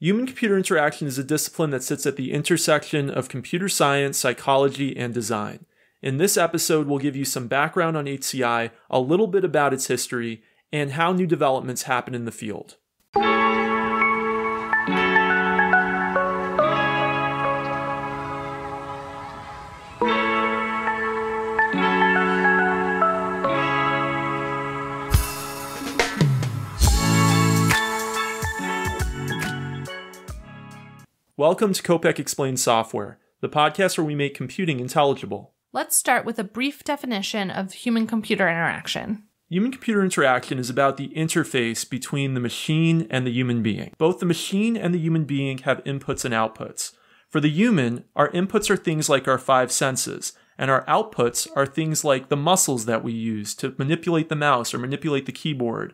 Human-computer interaction is a discipline that sits at the intersection of computer science, psychology, and design. In this episode, we'll give you some background on HCI, a little bit about its history, and how new developments happen in the field. Welcome to Kopek Explains Software, the podcast where we make computing intelligible. Let's start with a brief definition of human-computer interaction. Human-computer interaction is about the interface between the machine and the human being. Both the machine and the human being have inputs and outputs. For the human, our inputs are things like our five senses, and our outputs are things like the muscles that we use to manipulate the mouse or manipulate the keyboard,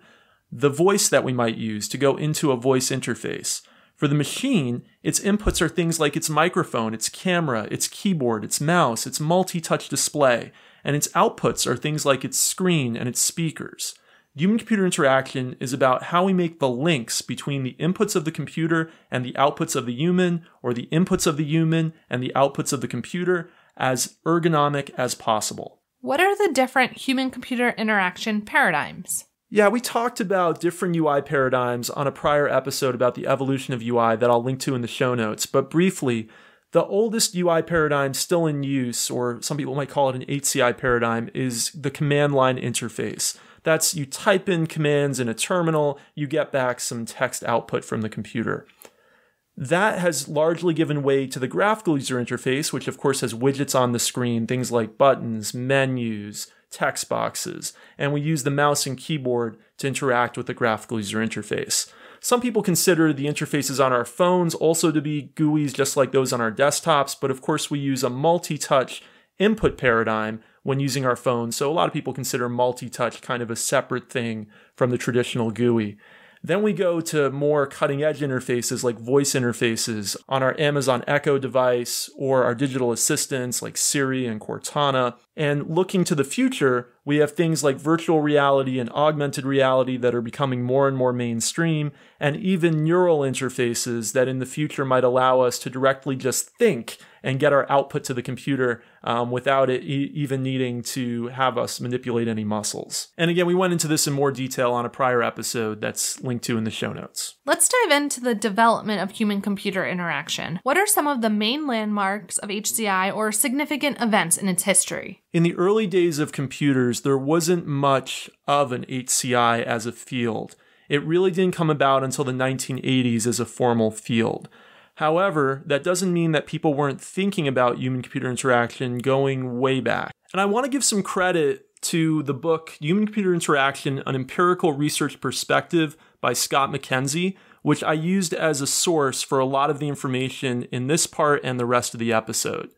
the voice that we might use to go into a voice interface. For the machine, its inputs are things like its microphone, its camera, its keyboard, its mouse, its multi-touch display, and its outputs are things like its screen and its speakers. Human-computer interaction is about how we make the links between the inputs of the computer and the outputs of the human, or the inputs of the human and the outputs of the computer, as ergonomic as possible. What are the different human-computer interaction paradigms? Yeah, we talked about different UI paradigms on a prior episode about the evolution of UI that I'll link to in the show notes. But briefly, the oldest UI paradigm still in use, or some people might call it an HCI paradigm, is the command line interface. That's you type in commands in a terminal, you get back some text output from the computer. That has largely given way to the graphical user interface, which of course has widgets on the screen, things like buttons, menus, text boxes, and we use the mouse and keyboard to interact with the graphical user interface. Some people consider the interfaces on our phones also to be GUIs just like those on our desktops, but of course we use a multi-touch input paradigm when using our phones, so a lot of people consider multi-touch kind of a separate thing from the traditional GUI. Then we go to more cutting-edge interfaces like voice interfaces on our Amazon Echo device or our digital assistants like Siri and Cortana. And looking to the future, we have things like virtual reality and augmented reality that are becoming more and more mainstream, and even neural interfaces that in the future might allow us to directly just think and get our output to the computer without it even needing to have us manipulate any muscles. And again, we went into this in more detail on a prior episode that's linked to in the show notes. Let's dive into the development of human-computer interaction. What are some of the main landmarks of HCI or significant events in its history? In the early days of computers, there wasn't much of an HCI as a field. It really didn't come about until the 1980s as a formal field. However, that doesn't mean that people weren't thinking about human-computer interaction going way back. And I want to give some credit to the book Human-Computer Interaction, An Empirical Research Perspective by Scott McKenzie, which I used as a source for a lot of the information in this part and the rest of the episode.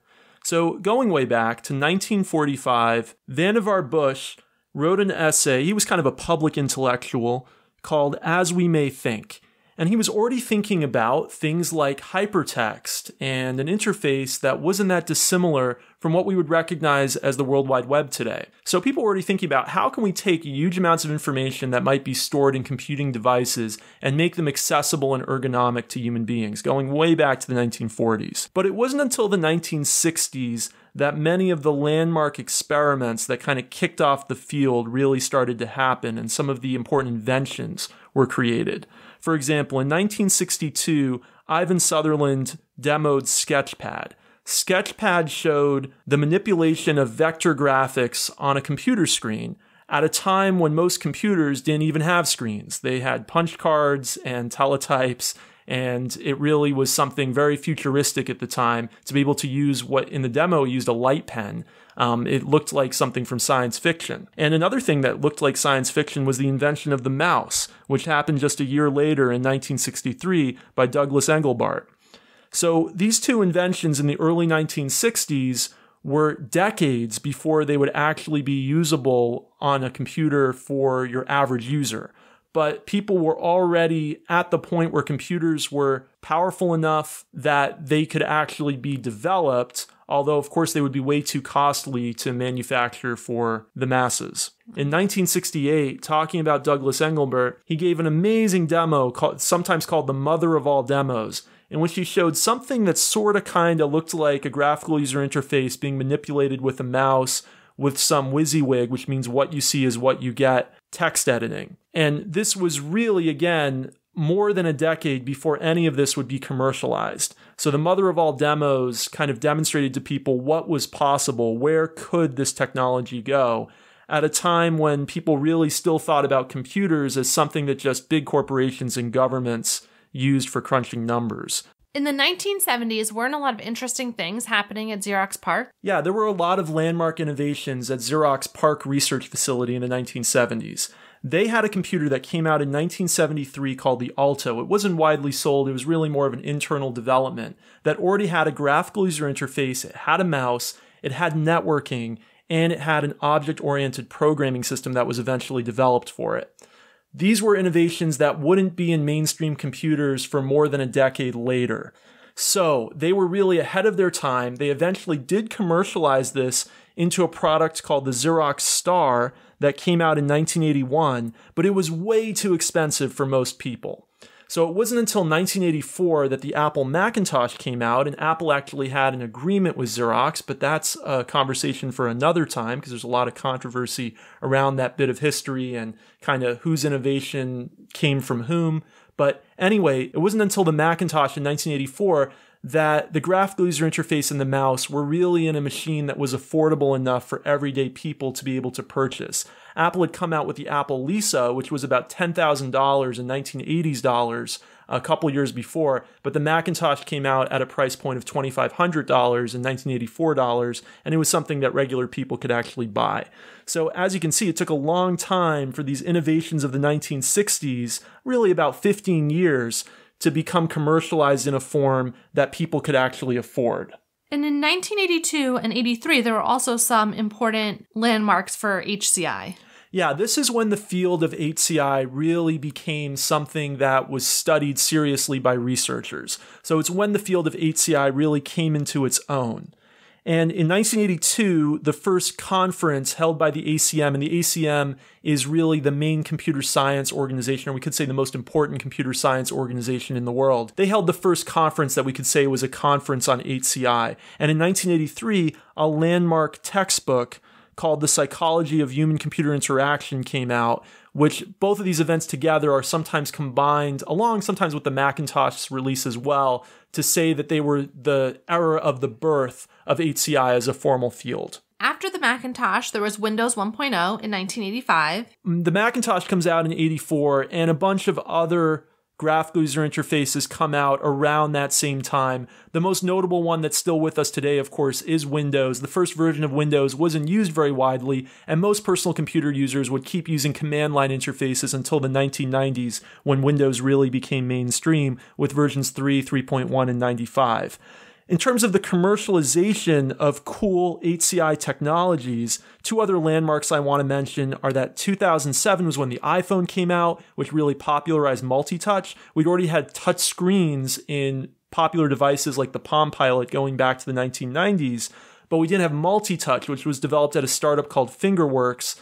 So going way back to 1945, Vannevar Bush wrote an essay, he was kind of a public intellectual, called As We May Think. And he was already thinking about things like hypertext and an interface that wasn't that dissimilar from what we would recognize as the World Wide Web today. So people were already thinking about how can we take huge amounts of information that might be stored in computing devices and make them accessible and ergonomic to human beings, going way back to the 1940s. But it wasn't until the 1960s that many of the landmark experiments that kind of kicked off the field really started to happen and some of the important inventions were created. For example, in 1962, Ivan Sutherland demoed Sketchpad. Sketchpad showed the manipulation of vector graphics on a computer screen at a time when most computers didn't even have screens. They had punch cards and teletypes, and it really was something very futuristic at the time to be able to use what in the demo used a light pen. It looked like something from science fiction. And another thing that looked like science fiction was the invention of the mouse, which happened just a year later in 1963 by Douglas Engelbart. So these two inventions in the early 1960s were decades before they would actually be usable on a computer for your average user. but people were already at the point where computers were powerful enough that they could actually be developed, although of course they would be way too costly to manufacture for the masses. In 1968, talking about Douglas Engelbart, he gave an amazing demo sometimes called the mother of all demos, in which he showed something that sort of kind of looked like a graphical user interface being manipulated with a mouse with some WYSIWYG, which means what you see is what you get, text editing. And this was really, again, more than a decade before any of this would be commercialized. So the mother of all demos kind of demonstrated to people what was possible, where could this technology go, at a time when people really still thought about computers as something that just big corporations and governments used for crunching numbers. In the 1970s, weren't a lot of interesting things happening at Xerox PARC? Yeah, there were a lot of landmark innovations at Xerox PARC Research Facility in the 1970s. They had a computer that came out in 1973 called the Alto. It wasn't widely sold. It was really more of an internal development that already had a graphical user interface. It had a mouse. It had networking. And it had an object-oriented programming system that was eventually developed for it. These were innovations that wouldn't be in mainstream computers for more than a decade later. So they were really ahead of their time. They eventually did commercialize this into a product called the Xerox Star that came out in 1981, but it was way too expensive for most people. So it wasn't until 1984 that the Apple Macintosh came out, and Apple actually had an agreement with Xerox, but that's a conversation for another time because there's a lot of controversy around that bit of history and kind of whose innovation came from whom. But anyway, it wasn't until the Macintosh in 1984 that the graphical user interface and the mouse were really in a machine that was affordable enough for everyday people to be able to purchase. Apple had come out with the Apple Lisa, which was about $10,000 in 1980s dollars a couple years before, but the Macintosh came out at a price point of $2,500 in 1984 dollars, and it was something that regular people could actually buy. So as you can see, it took a long time for these innovations of the 1960s, really about 15 years, to become commercialized in a form that people could actually afford. And in 1982 and 83, there were also some important landmarks for HCI. Yeah, this is when the field of HCI really became something that was studied seriously by researchers. So it's when the field of HCI really came into its own. And in 1982, the first conference held by the ACM, and the ACM is really the main computer science organization, or we could say the most important computer science organization in the world. They held the first conference that we could say was a conference on HCI. And in 1983, a landmark textbook called The Psychology of Human-Computer Interaction came out, which both of these events together are sometimes combined, along sometimes with the Macintosh release as well, to say that they were the era of the birth of HCI as a formal field. After the Macintosh, there was Windows 1.0 in 1985. The Macintosh comes out in 84, and a bunch of other graphical user interfaces come out around that same time. The most notable one that's still with us today, of course, is Windows. The first version of Windows wasn't used very widely, and most personal computer users would keep using command line interfaces until the 1990s, when Windows really became mainstream with versions 3, 3.1, and 95. In terms of the commercialization of cool HCI technologies, two other landmarks I want to mention are that 2007 was when the iPhone came out, which really popularized multi-touch. We'd already had touch screens in popular devices like the Palm Pilot going back to the 1990s, but we didn't have multi-touch, which was developed at a startup called Fingerworks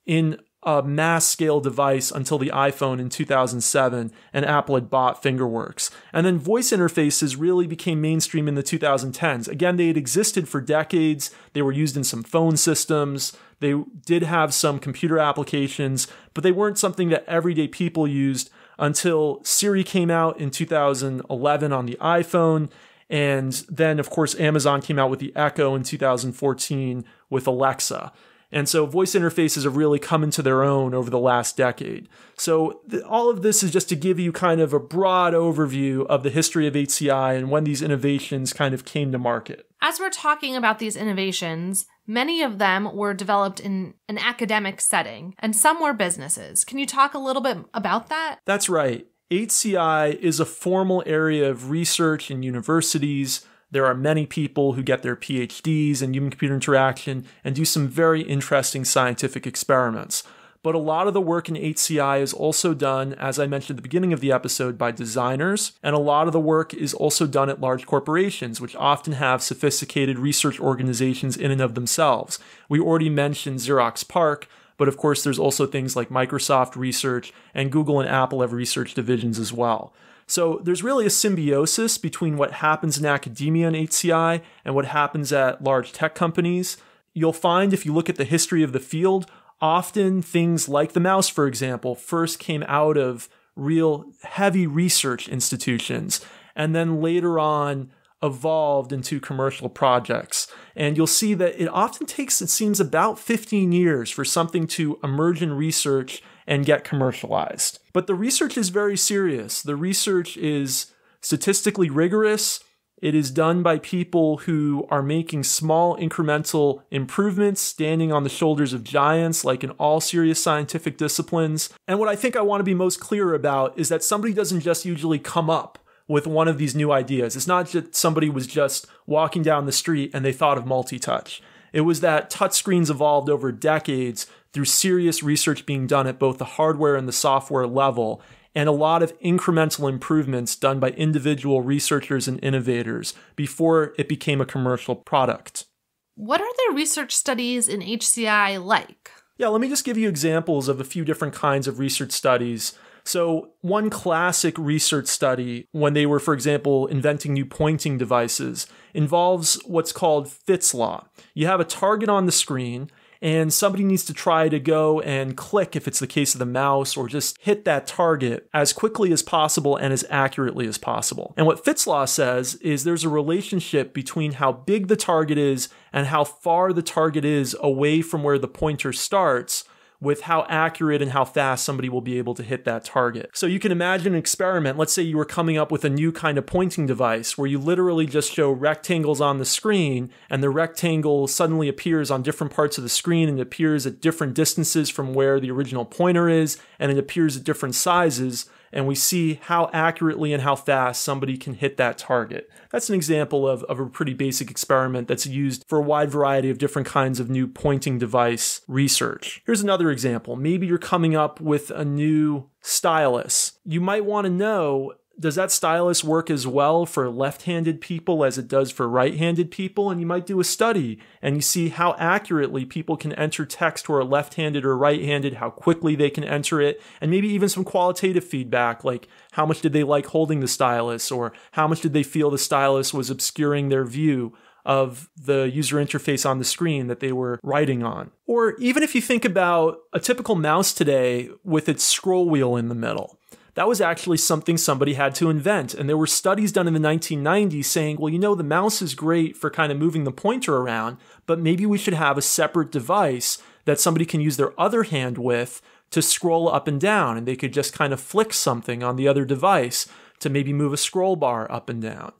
in a mass-scale device until the iPhone in 2007, and Apple had bought Fingerworks. And then voice interfaces really became mainstream in the 2010s. Again, they had existed for decades. They were used in some phone systems. They did have some computer applications, but they weren't something that everyday people used until Siri came out in 2011 on the iPhone. And then, of course, Amazon came out with the Echo in 2014 with Alexa. And so voice interfaces have really come into their own over the last decade. So all of this is just to give you kind of a broad overview of the history of HCI and when these innovations kind of came to market. As we're talking about these innovations, many of them were developed in an academic setting, and some were businesses. Can you talk a little bit about that? That's right. HCI is a formal area of research in universities. There are many people who get their PhDs in human-computer interaction and do some very interesting scientific experiments. But a lot of the work in HCI is also done, as I mentioned at the beginning of the episode, by designers. And a lot of the work is also done at large corporations, which often have sophisticated research organizations in and of themselves. We already mentioned Xerox PARC, but of course there's also things like Microsoft Research, and Google and Apple have research divisions as well. So there's really a symbiosis between what happens in academia and HCI and what happens at large tech companies. You'll find if you look at the history of the field, often things like the mouse, for example, first came out of real heavy research institutions and then later on evolved into commercial projects. And you'll see that it often takes, it seems, about 15 years for something to emerge in research and get commercialized. But the research is very serious. The research is statistically rigorous. It is done by people who are making small incremental improvements, standing on the shoulders of giants, like in all serious scientific disciplines. And what I think I want to be most clear about is that somebody doesn't just usually come up with one of these new ideas. It's not that somebody was just walking down the street and they thought of multi-touch. It was that touchscreens evolved over decades through serious research being done at both the hardware and the software level, and a lot of incremental improvements done by individual researchers and innovators before it became a commercial product. What are the research studies in HCI like? Yeah, let me just give you examples of a few different kinds of research studies. So one classic research study, when they were, for example, inventing new pointing devices, involves what's called Fitts law. You have a target on the screen, and somebody needs to try to go and click, if it's the case of the mouse, or just hit that target as quickly as possible and as accurately as possible. And what Fitts law says is there's a relationship between how big the target is and how far the target is away from where the pointer starts, with how accurate and how fast somebody will be able to hit that target. So you can imagine an experiment. Let's say you were coming up with a new kind of pointing device where you literally just show rectangles on the screen, and the rectangle suddenly appears on different parts of the screen and appears at different distances from where the original pointer is, and it appears at different sizes, and we see how accurately and how fast somebody can hit that target. That's an example of a pretty basic experiment that's used for a wide variety of different kinds of new pointing device research. Here's another example. Maybe you're coming up with a new stylus. You might want to know, does that stylus work as well for left-handed people as it does for right-handed people? And you might do a study and you see how accurately people can enter text who are left-handed or right-handed, how quickly they can enter it, and maybe even some qualitative feedback, like how much did they like holding the stylus, or how much did they feel the stylus was obscuring their view of the user interface on the screen that they were writing on. Or even if you think about a typical mouse today with its scroll wheel in the middle. That was actually something somebody had to invent. And there were studies done in the 1990s saying, well, you know, the mouse is great for kind of moving the pointer around, but maybe we should have a separate device that somebody can use their other hand with to scroll up and down. And they could just kind of flick something on the other device to maybe move a scroll bar up and down.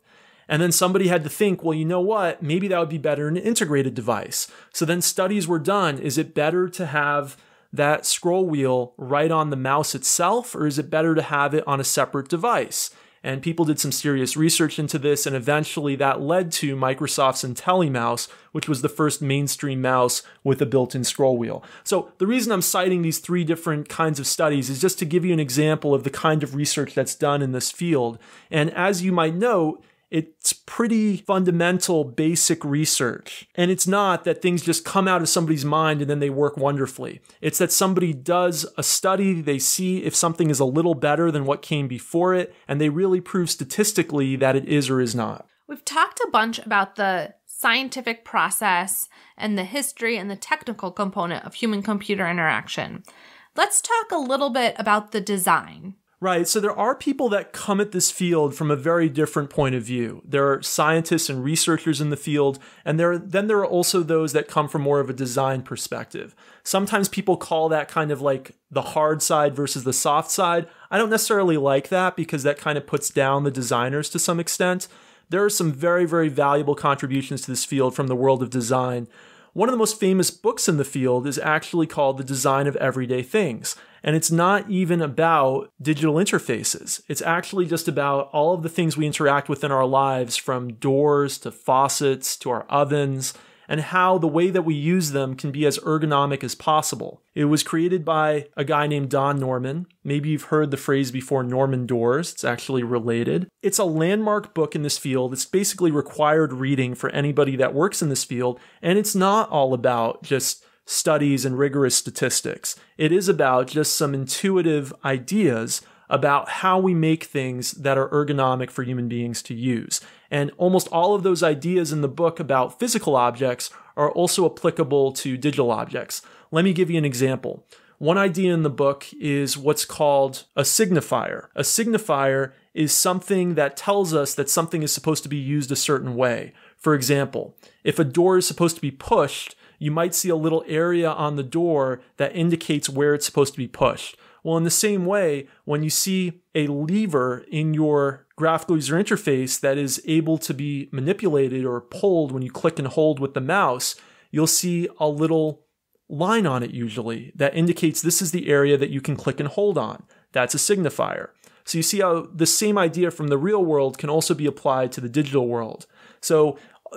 And then somebody had to think, well, you know what? Maybe that would be better in an integrated device. So then studies were done. Is it better to have that scroll wheel right on the mouse itself, or is it better to have it on a separate device? And people did some serious research into this, and eventually that led to Microsoft's IntelliMouse, which was the first mainstream mouse with a built-in scroll wheel. So the reason I'm citing these three different kinds of studies is just to give you an example of the kind of research that's done in this field. And as you might know, it's pretty fundamental, basic research. And it's not that things just come out of somebody's mind and then they work wonderfully. It's that somebody does a study, they see if something is a little better than what came before it, and they really prove statistically that it is or is not. We've talked a bunch about the scientific process and the history and the technical component of human-computer interaction. Let's talk a little bit about the design. Right, so there are people that come at this field from a very different point of view. There are scientists and researchers in the field, and there are also those that come from more of a design perspective. Sometimes people call that kind of like the hard side versus the soft side. I don't necessarily like that because that kind of puts down the designers to some extent. There are some very, very valuable contributions to this field from the world of design. One of the most famous books in the field is actually called The Design of Everyday Things. And it's not even about digital interfaces. It's actually just about all of the things we interact with in our lives, from doors to faucets to our ovens. and how the way that we use them can be as ergonomic as possible. It was created by a guy named Don Norman. Maybe you've heard the phrase before, Norman doors. It's actually related. It's a landmark book in this field. It's basically required reading for anybody that works in this field, and it's not all about just studies and rigorous statistics. It is about just some intuitive ideas about how we make things that are ergonomic for human beings to use. And almost all of those ideas in the book about physical objects are also applicable to digital objects. Let me give you an example. One idea in the book is what's called a signifier. A signifier is something that tells us that something is supposed to be used a certain way. For example, if a door is supposed to be pushed, you might see a little area on the door that indicates where it's supposed to be pushed. Well, in the same way, when you see a lever in your graphical user interface that is able to be manipulated or pulled when you click and hold with the mouse, you'll see a little line on it usually that indicates this is the area that you can click and hold on. That's a signifier. So you see how the same idea from the real world can also be applied to the digital world. So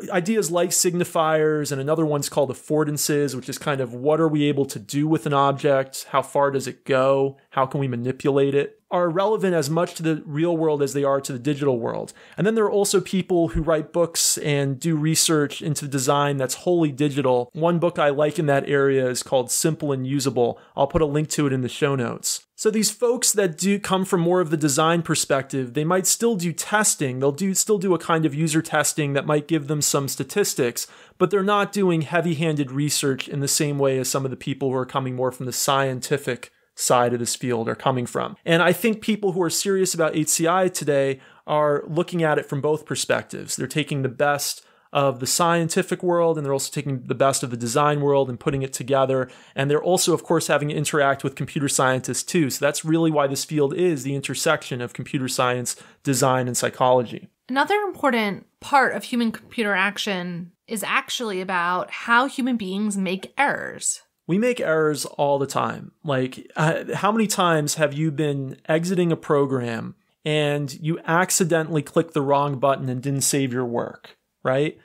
ideas like signifiers, and another one's called affordances, which is kind of what are we able to do with an object? How far does it go? How can we manipulate it? Are relevant as much to the real world as they are to the digital world. And then there are also people who write books and do research into design that's wholly digital. One book I like in that area is called Simple and Usable. I'll put a link to it in the show notes. So these folks that do come from more of the design perspective, they might still do testing. They'll still do a kind of user testing that might give them some statistics, but they're not doing heavy-handed research in the same way as some of the people who are coming more from the scientific side of this field are coming from. And I think people who are serious about HCI today are looking at it from both perspectives. They're taking the best of the scientific world, and they're also taking the best of the design world and putting it together. And they're also, of course, having to interact with computer scientists too. So that's really why this field is the intersection of computer science, design, and psychology. Another important part of human-computer action is actually about how human beings make errors. We make errors all the time. Like, how many times have you been exiting a program and you accidentally clicked the wrong button and didn't save your work, right?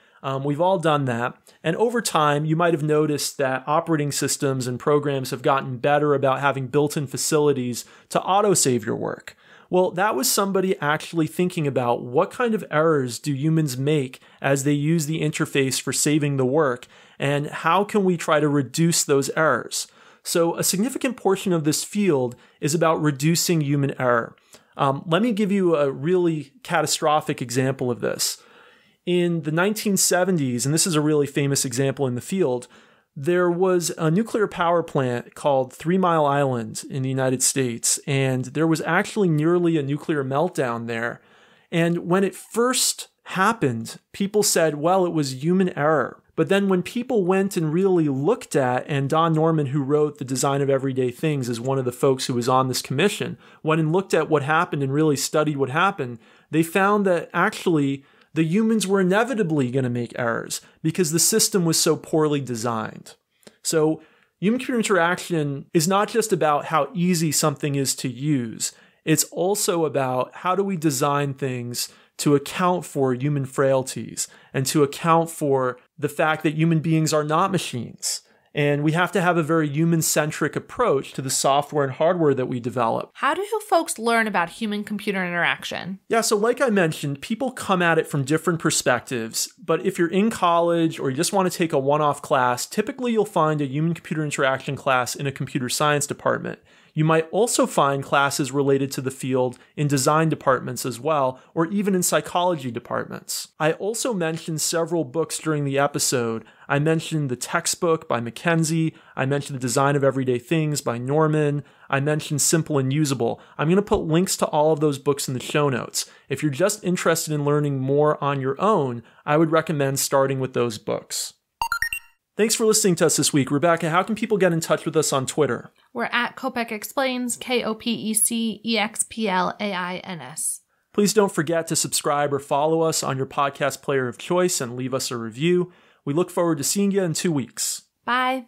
We've all done that. And over time, you might have noticed that operating systems and programs have gotten better about having built-in facilities to auto-save your work. Well, that was somebody actually thinking about what kind of errors do humans make as they use the interface for saving the work, and how can we try to reduce those errors? So a significant portion of this field is about reducing human error. Let me give you a really catastrophic example of this. In the 1970s, and this is a really famous example in the field, there was a nuclear power plant called 3 Mile Island in the United States, and there was actually nearly a nuclear meltdown there. And when it first happened, people said, well, it was human error. But then when people went and really looked at, and Don Norman, who wrote The Design of Everyday Things, is one of the folks who was on this commission, went and looked at what happened and really studied what happened, they found that actually the humans were inevitably going to make errors because the system was so poorly designed. So human-computer interaction is not just about how easy something is to use. It's also about how do we design things to account for human frailties and to account for the fact that human beings are not machines. And we have to have a very human-centric approach to the software and hardware that we develop. How do folks learn about human-computer interaction? Yeah, so like I mentioned, people come at it from different perspectives. But if you're in college or you just want to take a one-off class, typically you'll find a human-computer interaction class in a computer science department. You might also find classes related to the field in design departments as well, or even in psychology departments. I also mentioned several books during the episode. I mentioned the textbook by Mackenzie. I mentioned The Design of Everyday Things by Norman. I mentioned Simple and Usable. I'm going to put links to all of those books in the show notes. If you're just interested in learning more on your own, I would recommend starting with those books. Thanks for listening to us this week. Rebecca, how can people get in touch with us on Twitter? We're at Kopec Explains, KOPECEXPLAINS. Please don't forget to subscribe or follow us on your podcast player of choice and leave us a review. We look forward to seeing you in 2 weeks. Bye.